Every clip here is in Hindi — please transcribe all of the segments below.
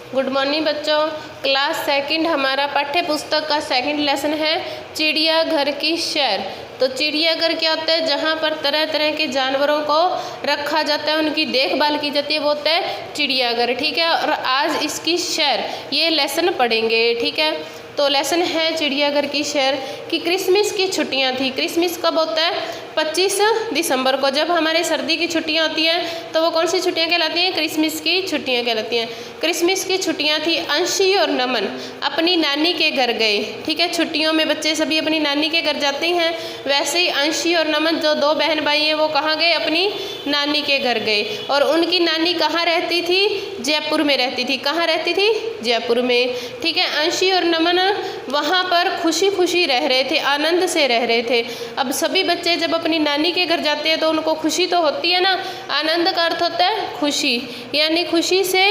गुड मॉर्निंग बच्चों। क्लास सेकंड हमारा पाठ्य पुस्तक का सेकंड लेसन है चिड़ियाघर की सैर। तो चिड़ियाघर क्या होता है? जहाँ पर तरह तरह के जानवरों को रखा जाता है, उनकी देखभाल की जाती है, वो होता है चिड़ियाघर। ठीक है, और आज इसकी सैर ये लेसन पढ़ेंगे। ठीक है, तो लेसन है चिड़ियाघर की सैर कि क्रिसमस की छुट्टियां थी। क्रिसमस कब होता है? 25 दिसंबर को। जब हमारे सर्दी की छुट्टियां होती हैं तो वो कौन सी छुट्टियां कहलाती हैं? क्रिसमस की छुट्टियां कहलाती हैं। क्रिसमस की छुट्टियां थी। अंशी और नमन अपनी नानी के घर गए। ठीक है, छुट्टियों में बच्चे सभी अपनी नानी के घर जाते हैं। वैसे ही अंशी और नमन जो दो बहन भाई हैं वो कहाँ गए? अपनी नानी के घर गए। और उनकी नानी कहाँ रहती थी? जयपुर में रहती थी। कहाँ रहती थी? जयपुर में। ठीक है, अंशी और नमन वहाँ पर खुशी खुशी रह रहे थे, आनंद से रह रहे थे। अब सभी बच्चे जब अपनी नानी के घर जाते हैं तो उनको खुशी तो होती है ना। आनंद का अर्थ होता है खुशी, यानी खुशी से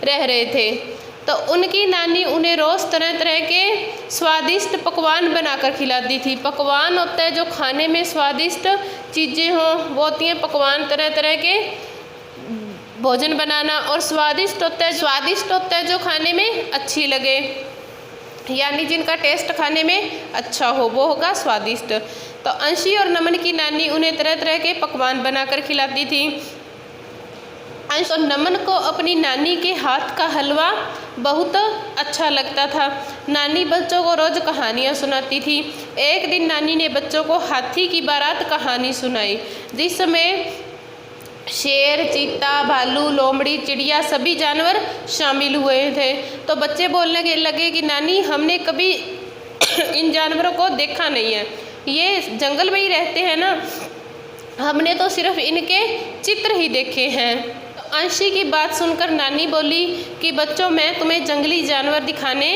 रह रहे थे। तो उनकी नानी उन्हें रोज़ तरह तरह के स्वादिष्ट पकवान बनाकर खिलाती थी। पकवान होता है जो खाने में स्वादिष्ट चीज़ें हों, वो होती हैं पकवान। तरह तरह के भोजन बनाना। और स्वादिष्ट होता है जो खाने में अच्छी लगे, यानी जिनका टेस्ट खाने में अच्छा हो, वो होगा स्वादिष्ट। तो अंशी और नमन की नानी उन्हें तरह तरह के पकवान बनाकर खिलाती थी। अंश और नमन को अपनी नानी के हाथ का हलवा बहुत अच्छा लगता था। नानी बच्चों को रोज़ कहानियाँ सुनाती थी। एक दिन नानी ने बच्चों को हाथी की बारात कहानी सुनाई, जिसमें शेर, चीता, भालू, लोमड़ी, चिड़िया सभी जानवर शामिल हुए थे। तो बच्चे बोलने लगे कि नानी, हमने कभी इन जानवरों को देखा नहीं है, ये जंगल में ही रहते हैं ना, हमने तो सिर्फ इनके चित्र ही देखे हैं। तो अंशी की बात सुनकर नानी बोली कि बच्चों, मैं तुम्हें जंगली जानवर दिखाने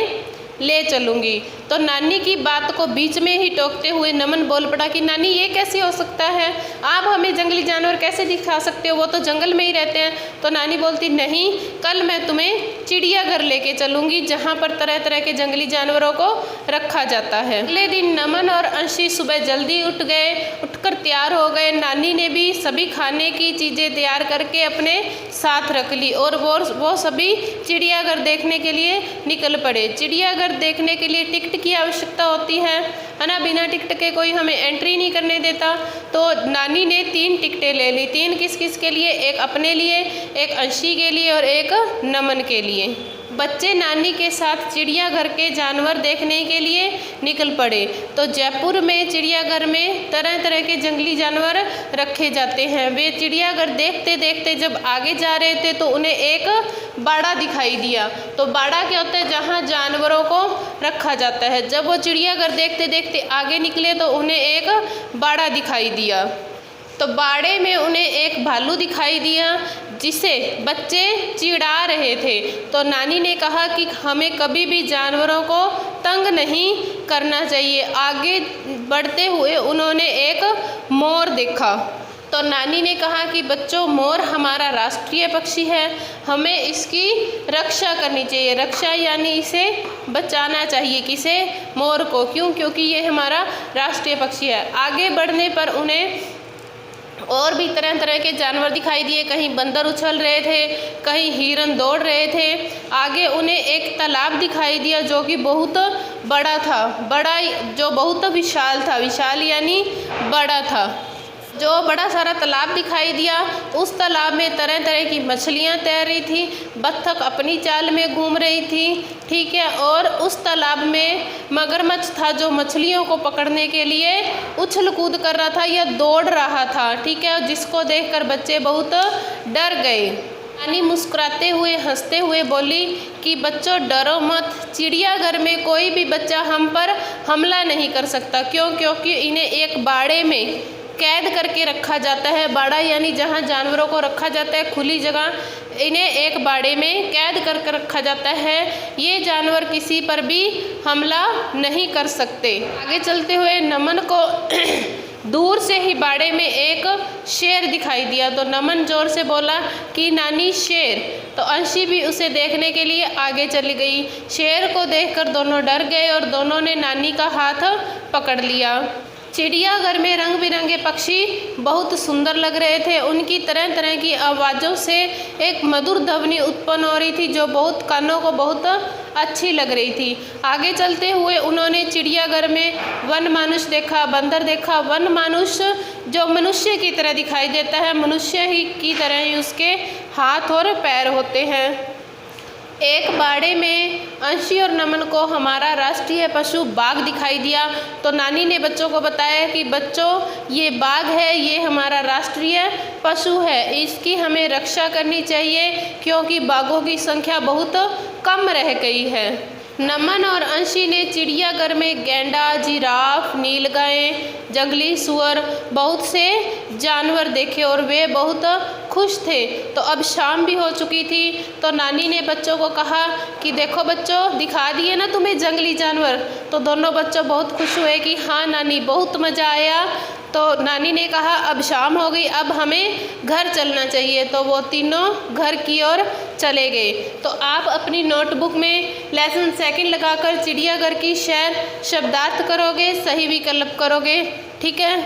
ले चलूँगी। तो नानी की बात को बीच में ही टोकते हुए नमन बोल पड़ा कि नानी, ये कैसे हो सकता है? आप हमें जंगली जानवर कैसे दिखा सकते हो? वो तो जंगल में ही रहते हैं। तो नानी बोलती, नहीं, कल मैं तुम्हें चिड़ियाघर लेके चलूँगी, जहाँ पर तरह तरह के जंगली जानवरों को रखा जाता है। अगले दिन नमन और अंशी सुबह जल्दी उठ गए। उठकर तैयार हो गए। नानी ने भी सभी खाने की चीज़ें तैयार करके अपने साथ रख ली और वो सभी चिड़ियाघर देखने के लिए निकल पड़े। चिड़ियाघर देखने के लिए टिकट की आवश्यकता होती है ना। बिना टिकट के कोई हमें एंट्री नहीं करने देता। तो नानी ने 3 टिकटें ले ली। 3 किस किस के लिए? एक अपने लिए, एक अंशी के लिए और एक नमन के लिए। बच्चे नानी के साथ चिड़ियाघर के जानवर देखने के लिए निकल पड़े। तो जयपुर में चिड़ियाघर में तरह तरह के जंगली जानवर रखे जाते हैं। वे चिड़ियाघर देखते देखते जब आगे जा रहे थे तो उन्हें एक बाड़ा दिखाई दिया। तो बाड़ा क्या होता है? जहाँ जानवरों को रखा जाता है। जब वो चिड़ियाघर देखते देखते आगे निकले तो उन्हें एक बाड़ा दिखाई दिया। तो बाड़े में उन्हें एक भालू दिखाई दिया, जिसे बच्चे चिढ़ा रहे थे। तो नानी ने कहा कि हमें कभी भी जानवरों को तंग नहीं करना चाहिए। आगे बढ़ते हुए उन्होंने एक मोर देखा। तो नानी ने कहा कि बच्चों, मोर हमारा राष्ट्रीय पक्षी है, हमें इसकी रक्षा करनी चाहिए। रक्षा यानी इसे बचाना चाहिए। किसे? मोर को। क्यों? क्योंकि ये हमारा राष्ट्रीय पक्षी है। आगे बढ़ने पर उन्हें और भी तरह तरह के जानवर दिखाई दिए। कहीं बंदर उछल रहे थे, कहीं हिरन दौड़ रहे थे। आगे उन्हें एक तालाब दिखाई दिया जो कि बहुत बड़ा था। जो बहुत विशाल था। विशाल यानी बड़ा था। जो बड़ा सारा तालाब दिखाई दिया, उस तालाब में तरह तरह की मछलियाँ तैर रही थी। बत्तख अपनी चाल में घूम रही थी। ठीक है, और उस तालाब में मगरमच्छ था जो मछलियों को पकड़ने के लिए उछल कूद कर रहा था या दौड़ रहा था। ठीक है, जिसको देखकर बच्चे बहुत डर गए। नानी मुस्कुराते हुए हंसते हुए बोली कि बच्चों, डरो मत, चिड़ियाघर में कोई भी बच्चा हम पर हमला नहीं कर सकता। क्यों? क्योंकि इन्हें एक बाड़े में कैद करके रखा जाता है। बाड़ा यानी जहाँ जानवरों को रखा जाता है, खुली जगह। इन्हें एक बाड़े में कैद करके रखा जाता है। ये जानवर किसी पर भी हमला नहीं कर सकते। आगे चलते हुए नमन को दूर से ही बाड़े में एक शेर दिखाई दिया। तो नमन जोर से बोला कि नानी, शेर। तो अंशी भी उसे देखने के लिए आगे चली गई। शेर को देखकर दोनों डर गए और दोनों ने नानी का हाथ पकड़ लिया। चिड़ियाघर में रंग बिरंगे पक्षी बहुत सुंदर लग रहे थे। उनकी तरह तरह की आवाज़ों से एक मधुर ध्वनि उत्पन्न हो रही थी जो बहुत कानों को बहुत अच्छी लग रही थी। आगे चलते हुए उन्होंने चिड़ियाघर में वन मानुष देखा, बंदर देखा। वन मानुष जो मनुष्य की तरह दिखाई देता है, मनुष्य ही की तरह ही उसके हाथ और पैर होते हैं। एक बाड़े में अंशी और नमन को हमारा राष्ट्रीय पशु बाघ दिखाई दिया। तो नानी ने बच्चों को बताया कि बच्चों, ये बाघ है, ये हमारा राष्ट्रीय पशु है, इसकी हमें रक्षा करनी चाहिए क्योंकि बाघों की संख्या बहुत कम रह गई है। नमन और अंशी ने चिड़ियाघर में गैंडा, जिराफ, नीलगाय, जंगली सुअर, बहुत से जानवर देखे और वे बहुत खुश थे। तो अब शाम भी हो चुकी थी। तो नानी ने बच्चों को कहा कि देखो बच्चों, दिखा दिए ना तुम्हें जंगली जानवर। तो दोनों बच्चों बहुत खुश हुए कि हाँ नानी, बहुत मज़ा आया। तो नानी ने कहा अब शाम हो गई, अब हमें घर चलना चाहिए। तो वो तीनों घर की ओर चले गए। तो आप अपनी नोटबुक में लेसन सेकंड लगाकर चिड़ियाघर की सैर शब्दार्थ करोगे, सही विकल्प करोगे। ठीक है।